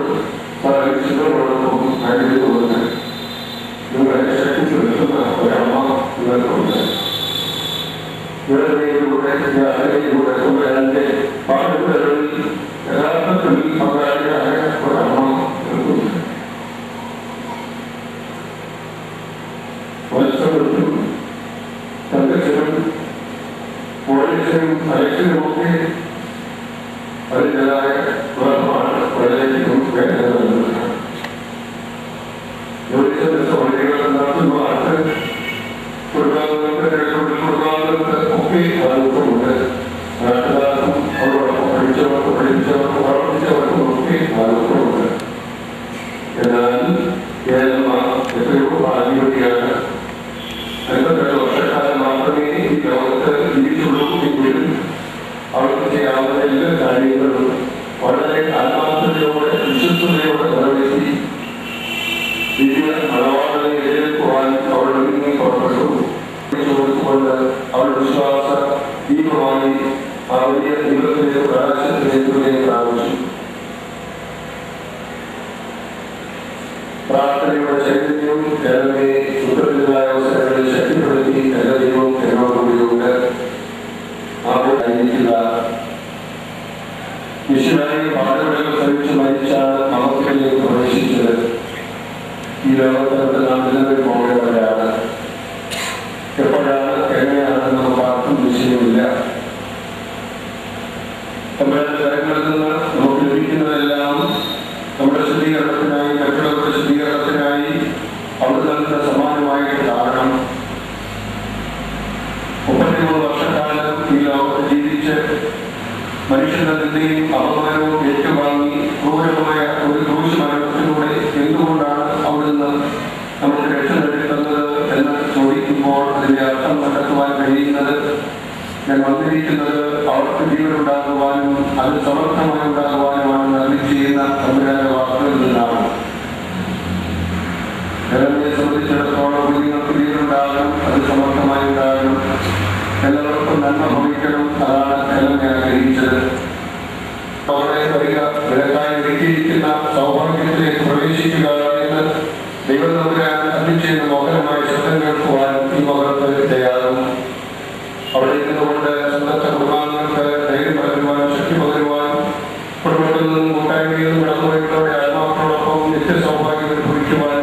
പരിശുദ്ധോടൊപ്പം തോന്നുന്നത് നിങ്ങളെ ശക്തി ചെലുത്തുന്ന ഒരമ്മ നിങ്ങൾക്കുണ്ട്. വേദനയിലൂടെ യാത്രയിലൂടെ എൻ്റെ പാടുകളിൽ യഥാർത്ഥത്തിൽ പങ്കാളിയായ ഒരമ്മ നിങ്ങൾക്കുണ്ട്. മത്സരത്തിലും തങ്കത്തിനും പോലീസിനും അയച്ചിനുമൊക്കെ അതിൻ്റെതായ ഗുണമാണ് വളരെയധികം വേദന നൽകുന്നത്. പോലീസിന്റെ സൗകര്യങ്ങൾ നടത്തുന്നതാണ് കുടുംബാംഗങ്ങൾക്ക് ഒക്കെ ആരോഗ്യമുണ്ട്. നാട്ടുകാർക്കും അവരോടൊപ്പം പഠിച്ചവർക്കും പ്രവർത്തിച്ചവർക്കും ഒക്കെ ആരോഗ്യമുണ്ട്. എന്നാൽ കേരള എത്രയോ ഭാഗ്യവതിയാണ്. 52 വർഷക്കാലം മാത്രമേ ഈ ലോകത്ത് ജീവിച്ചുള്ളൂ എങ്കിലും അവർക്ക് ചെയ്യാവുന്ന എല്ലാ കാര്യങ്ങളും വളരെ ആത്മാർത്ഥതയോടെ വിശ്വസ്തയോടെ നിറവേറ്റി ദിവ്യ മലവാളനെ എതിരേൽക്കുവാൻ അവർ ഒരുങ്ങി പുറപ്പെട്ടു. കൊണ്ട് അവരുടെ വിശ്വാസ ദീപമായി ആ വലിയ ദൈവത്തിന്റെ പ്രകാശത്തിലേക്ക് പ്രാപിച്ചു. പ്രാർത്ഥനയുടെ ചൈതന്യവും കേരളമേ സുഖത്തിലായ അവസരങ്ങളിൽ ശക്തിപ്പെടുത്തി എല്ലാ ദൈവവും എന്നോടുകൂടിയുണ്ട്. ആയിരിക്കുക വിശുവായി പാടുകളിൽ ശ്രമിച്ച് മരിച്ചാണ് മഹത്വത്തിലേക്ക് പ്രവേശിച്ചത്. ഈ ലോകത്തെ നാം എല്ലാവരും പോകേണ്ടവരാണ്. എപ്പോഴാണ് എങ്ങനെയാണെന്ന് നമുക്ക് ആർക്കും നിശ്ചയമില്ല. നമ്മുടെ തലങ്ങളിൽ നിന്ന് നമുക്ക് ലഭിക്കുന്നതെല്ലാം നമ്മുടെ ശുദ്ധീകരണത്തിനായി മറ്റുള്ളവരുടെ ശുദ്ധീകരണത്തിനായി അവിടെ നൽകുന്ന സമാനമായിട്ട് കാണണം. 33 വർഷക്കാലം ഈ ലോകത്ത് ജീവിച്ച് മനുഷ്യനെയും അപമാനവും ഏറ്റുവാങ്ങി ക്രൂരമായ ഒരു ക്രൂശ് മരണത്തിലൂടെ എന്തുകൊണ്ടാണ് അവിടുന്ന് നമുക്ക് രക്ഷ നേടുന്നത് എന്ന് ചോദിക്കുമ്പോൾ അതിന്റെ അർത്ഥം കണ്ടെത്തുവാൻ കഴിയുന്നത് ഞാൻ വന്നിരിക്കുന്നത് അവർക്ക് ജീവനുണ്ടാകുവാനും അത് സമർത്ഥമായി ഉണ്ടാകുവാനുമാണ് നൽകി ചെയ്യുന്ന തമ്പുരാന്റെ വാക്കുകളിൽ നിന്നാണ്. ജനങ്ങളെ സംബന്ധിച്ചിടത്തോളം കുഞ്ഞുങ്ങൾക്ക് ജീവനുണ്ടാകണം, അത് സമർത്ഥമായി ഉണ്ടാകണം, എല്ലാവർക്കും നന്മ ഭവിക്കണം. അതാണ് ജനങ്ങളെ ആഗ്രഹിച്ചത്. മകളെ വരിക, നിനക്കായി ഒരുക്കിയിരിക്കുന്ന സൗഭാഗ്യത്തിലേക്ക് പ്രവേശിക്കുക എന്ന് ദൈവം തമ്പുരാൻ അരുളിച്ചെയ്യുന്ന മോഹനമായ ശബ്ദം കേൾക്കുവാൻ ഈ മകൾക്ക് ഇടയാകും. അവിടെ ഇരുന്നുകൊണ്ട് സ്വന്തത്തെ കുടുംബാംഗങ്ങൾക്ക് ധൈര്യം പകരുവാൻ, ശക്തി പകരുവാൻ, കുടുംബത്തിൽ നിന്നും കൂട്ടായ്മയിൽ നിന്നും കടന്നുപോയവരുടെ ആത്മാക്കളോടൊപ്പം നിത്യ സൗഭാഗ്യം അനുഭവിക്കുവാൻ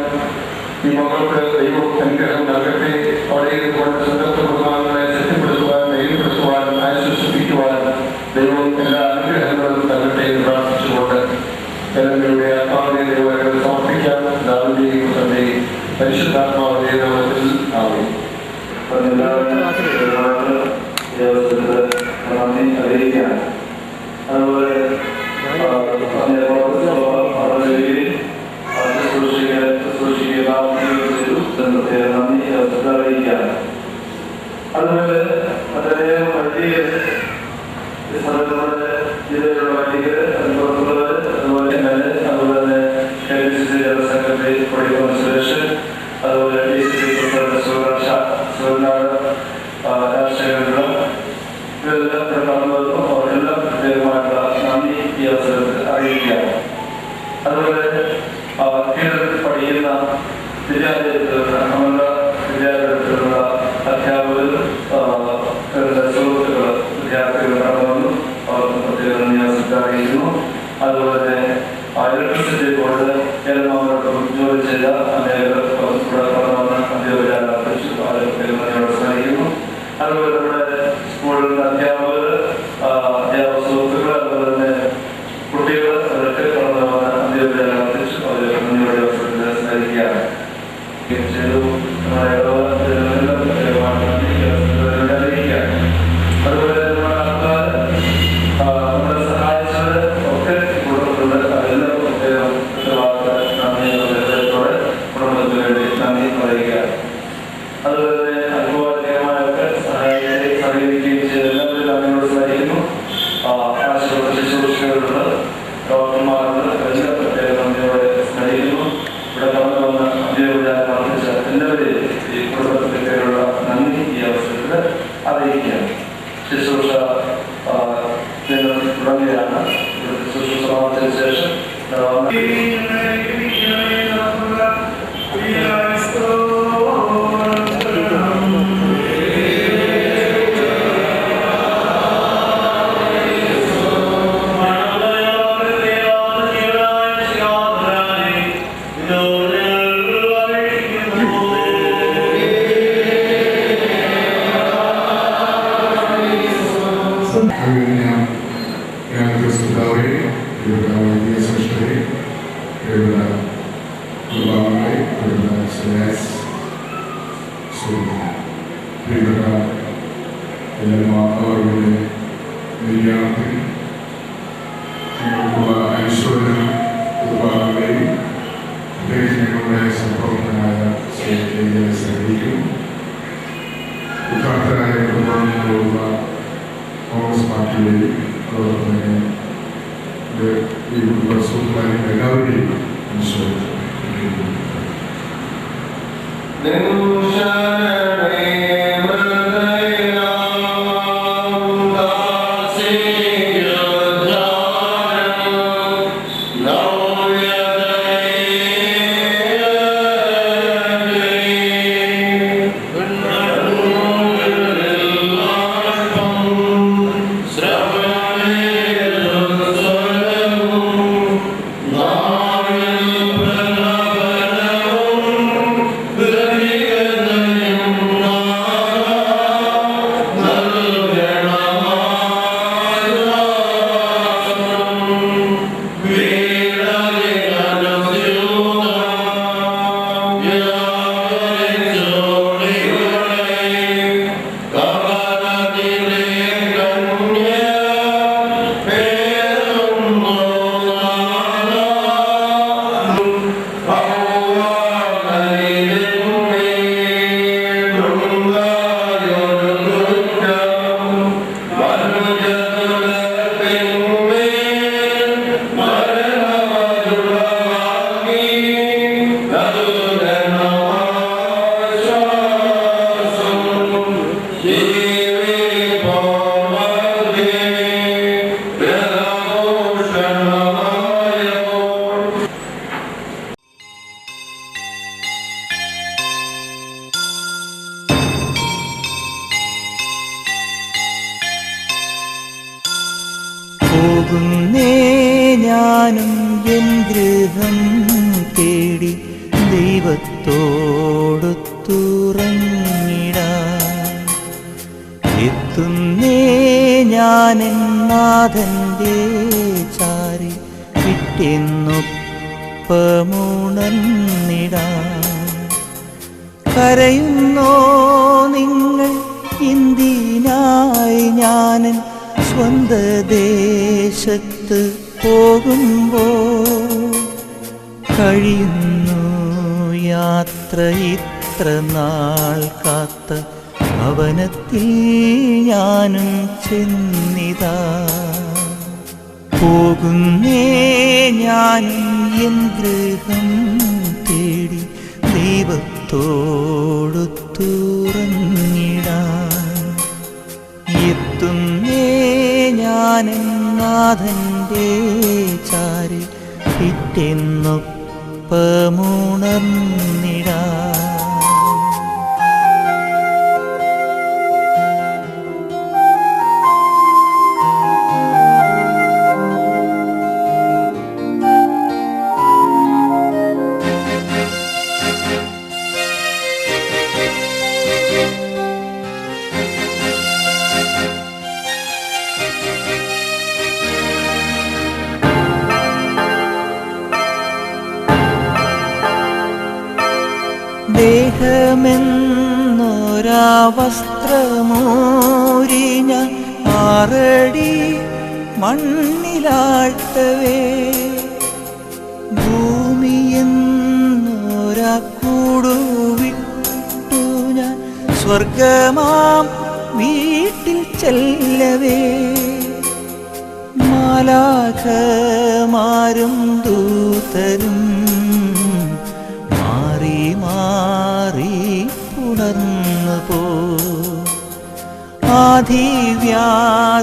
ഈ മകൾക്ക് ദൈവം അനുഗ്രഹം നൽകട്ടെ. അവിടെ ഇരുന്നുകൊണ്ട് സ്വന്തത്തെ കുടുംബാംഗങ്ങളെ ശക്തിപ്പെടുത്തുവാൻ, ധൈര്യപ്പെടുത്തുവാൻ, ആശ്വസിപ്പിക്കുവാൻ ദൈവം എല്ലാ അനുഗ്രഹങ്ങളും നൽകട്ടെ എന്ന് പ്രാർത്ഥിച്ചുകൊണ്ട് ജനങ്ങളുടെ ആത്മാവിനെ ദൈവങ്ങൾ സമർപ്പിക്കാൻ ദാവിന്റെയും തന്റെയും പരിശുദ്ധാത്മാവിന്റെ നാമത്തിൽ ആമേൻ. അറിയിക്കാൻ അതുപോലെ അറിയിക്കാൻ അതുപോലെ അത്രയും വലിയ ജില്ലയിലുള്ള വൈദികര്, അതുപോലെ അതുപോലെ സംഘത്തെ പഠിക്കുന്ന സുരേഷ്, അതുപോലെ രാഷ്ട്രീയങ്ങളും ഇതെല്ലാം അവരെല്ലാം പ്രത്യേകമായിട്ടുള്ള നന്ദി ഈ അവസരത്തിൽ അറിയിക്കുകയാണ്. അതുപോലെ പഠിക്കുന്ന വിദ്യാലയത്തിലുള്ള നമ്മുടെ വിദ്യാലയത്തിലുള്ള അധ്യാപകരും സുഹൃത്തുക്കൾ വിദ്യാർത്ഥികൾ കടന്നു അവർക്ക് പ്രത്യേക നന്ദി അറിയിക്കുന്നു. അതുപോലെ ഇലക്ട്രിസിറ്റി ബോർഡ് ഏലമാവരോടൊപ്പം ജോലി ചെയ്ത അനേകർ അധ്യാപകരെ അർപ്പിച്ചു, അവരെ പ്രത്യേക നന്ദിയോടെ സ്മരിക്കുന്നു. അതുപോലെ നമ്മുടെ സ്കൂളിലെ അധ്യാപകർ, അധ്യാപക സുഹൃത്തുക്കൾ, അതുപോലെ തന്നെ കുട്ടികൾ അവരൊക്കെ കടന്നു വന്ന അധ്യാപകരെ അർപ്പിച്ചു, അവരെ നന്ദിയോടെ അവസരത്തിൽ സ്മരിക്കുകയാണ്. ചെയ്തു അറിയിക്കുകയാണ്. അതുപോലെ നമ്മളെ സഹായിച്ചവർ ഒക്കെ കുടുംബത്തിലുള്ള അതെല്ലാം പ്രത്യേകം നന്ദിയോടെ കുടുംബത്തിന് വേണ്ടി നന്ദി അറിയിക്കുകയാണ്. അതുപോലെ തന്നെ അനുഭവകരമായൊക്കെ സഹകരിക്കുകയും ചെയ്ത എല്ലാവരും നന്ദിയോട് സ്മരിക്കുന്നു. ആശുപത്രി ശുശ്രൂഷകളുണ്ട്, ഡോക്ടർമാരുണ്ട്, എല്ലാം പ്രത്യേക നന്ദിയോടെ സ്മരിക്കുന്നു. ഇവിടെ കടന്നു വന്ന അധ്യാപകരെ പ്രാർത്ഥിച്ച എല്ലാവരെയും ഈ കുടുംബത്തിന്റെ പേരുള്ള നന്ദി ഈ അവസരത്തിൽ അറിയിക്കുകയാണ്. ശുശ്രൂഷ തുടങ്ങുകയാണ്. ശുശ്രൂഷ സമാപിച്ചതിന് ശേഷം ും പോകുന്നേ ഞാനും എൻ ഗൃഹം തേടി ദൈവത്തോടൊത്തുറങ്ങിടാൻ. എത്തുന്നേ ഞാനെൻ നാഥന്റെ ചാരി വിട്ടെന്നൊപ്പമുണർന്നിടാൻ. കരയുന്നോ നിങ്ങൾ എന്തിനായി ഞാനൻ സ്വന്ത ദേശത്ത് പോകുമ്പോൾ? കഴിയുന്നു യാത്ര ഇത്ര നാൾ കാത്ത ഭവനത്തിൽ ഞാനും ചെന്നിതാ. പോകുന്നേ ഞാനും എൻ ഗൃഹം തേടി ദൈവത്തോടൊത്തുറങ്ങിടാൻ. എത്തുന്നേ ഞാനെൻ നാഥന്റെ ചാരി പിറ്റെന്നൊപ്പമുണർന്നിടാൻ. ദേഹമെന്നൊരാ വസ്ത്രമൂരി ഞാൻ 6 അടി മണ്ണിലാഴ്ത്തവേ, ഭൂമിയെന്നൊരാ കൂടുവിട്ടു ഞാൻ സ്വർഗമാം വീട്ടിൽ ചെല്ലവേ. മാലാഖമാരും ദൂതരും മാറി മാറി പുണർന്നു പോ. ആധിവ്യാധികൾ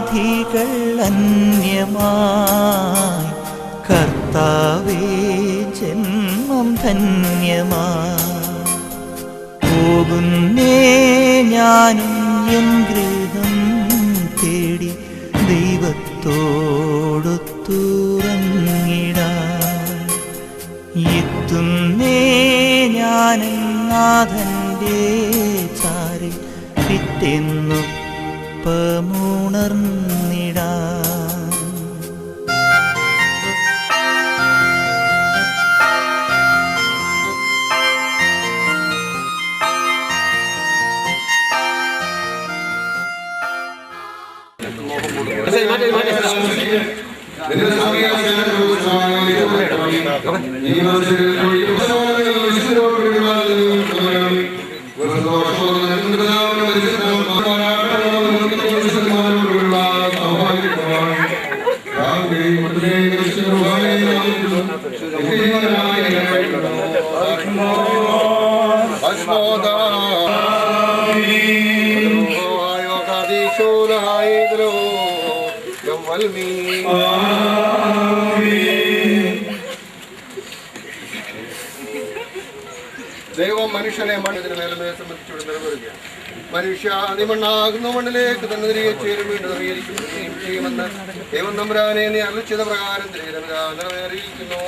അന്യമായി കർത്താവേ ജന്മം ധന്യമായി. പോകുന്നേ ഞാനും എൻ ഗൃഹം തേടി ദൈവത്തോടൊത്തുറങ്ങിടാൻ. എത്തുന്നേ ഞാനെൻ നാഥന്റെ ചാരി പിറ്റെന്നൊപ്പമുണർന്നിടാൻ. ദൈവം മനുഷ്യനെ മണ്ണിന് മേലെ സംബന്ധിച്ചുകൊണ്ട് നിലനിർത്തുകയാണ്. മനുഷ്യ അതിമണ്ണാകുന്ന മണ്ണിലേക്ക് തന്നെ തിരികെ ചേരും, വീണ്ടും ചെയ്യുമെന്ന് ദൈവം തമ്പുരാനെ നീ അരുളിച്ചത പ്രകാരം നിറവേറിയിരിക്കുന്നു.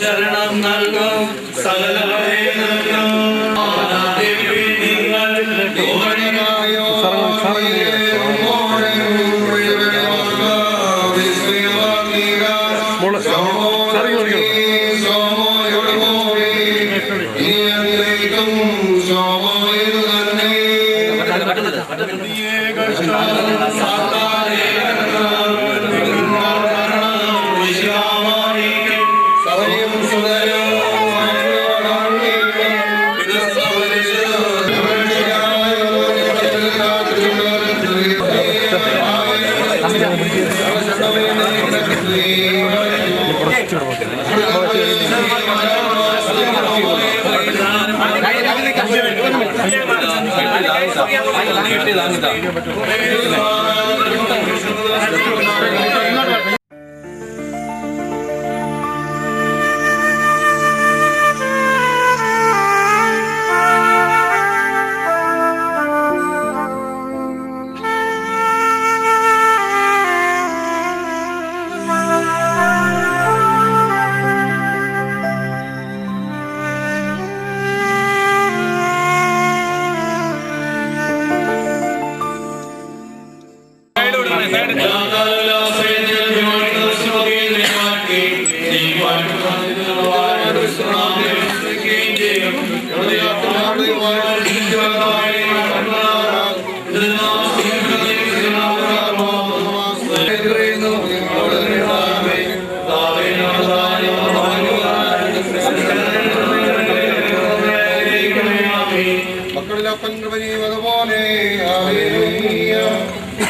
ശരണം നൽകും സകല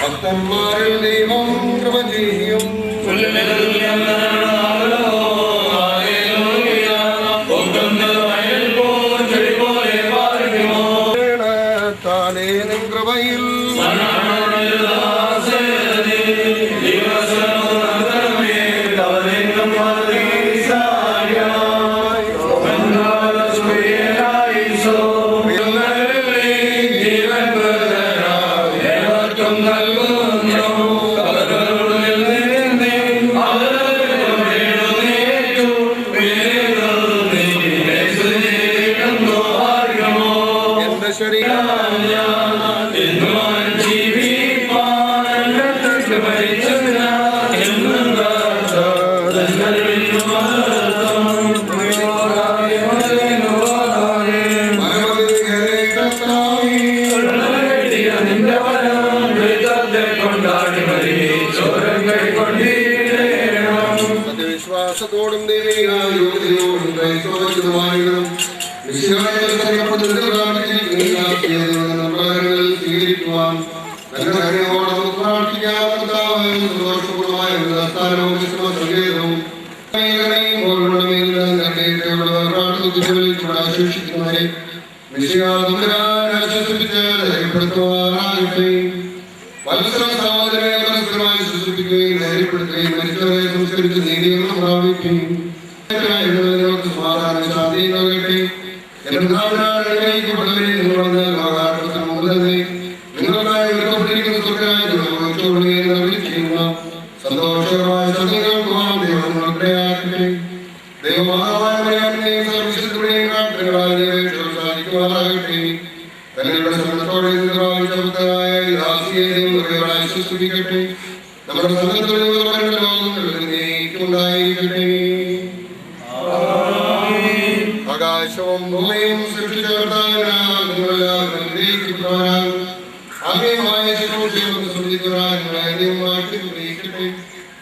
ഭക്തന്മാരിൽ ദൈവം കൃപ ചെയ്യും. താനേ നിൻ കൃപയിൽ സത്യവിശ്വാസത്തോടും ദൈവികയോടും ക്രൈസ്തവമായിരുന്നു സ്വീകരിക്കുവാൻ നല്ല കാര്യങ്ങളോട് പ്രാർത്ഥിക്കാൻ സന്തോഷപൂർവമായ സങ്കേതവും ആശേഷിക്കുന്നവരെ വിഷയാശ്വസിപ്പിച്ച് ധൈര്യപ്പെടുത്തുവാനാകട്ടെ. പരസ്പരം സഹോദരനെ പരസ്പരമായി സൂചിപ്പിക്കുകയും ധൈര്യപ്പെടുത്തുകയും മരിച്ചവരെ സംസ്കരിച്ച് നീതികളും പ്രാപിക്കുകയും സമാധാന ശാന്തിയാകട്ടെ. നിങ്ങൾക്കായി ഒരുക്കപ്പെട്ടിരിക്കുന്ന സ്വർഗ്ഗരാജ്യം സന്തോഷകരമായ സത്യങ്ങൾക്കുവാകട്ടെ. ദൈവമാതാവിനെയും സർവശക്തിയുടെയും സാധിക്കുവാനാകട്ടെ. തങ്ങളുടെ ശ്രമത്തോടെ ആശ്വസിപ്പിക്കട്ടെ. നമ്മുടെ സംഘത്തിലുണ്ടായിരിക്കട്ടെ. ആകാശവും ഭൂമിയും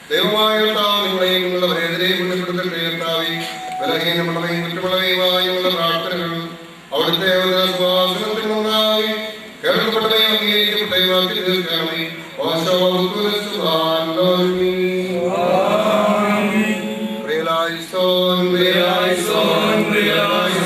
ദൈവമായ പ്രാർത്ഥനകൾ അവിടുത്തെ സ്വാതന്ത്ര്യമുണ്ടായി കേൾക്കപ്പെട്ടവയും അംഗീകരിക്കപ്പെട്ടവയും തീർക്കണമേ. Realize on, realize on, realize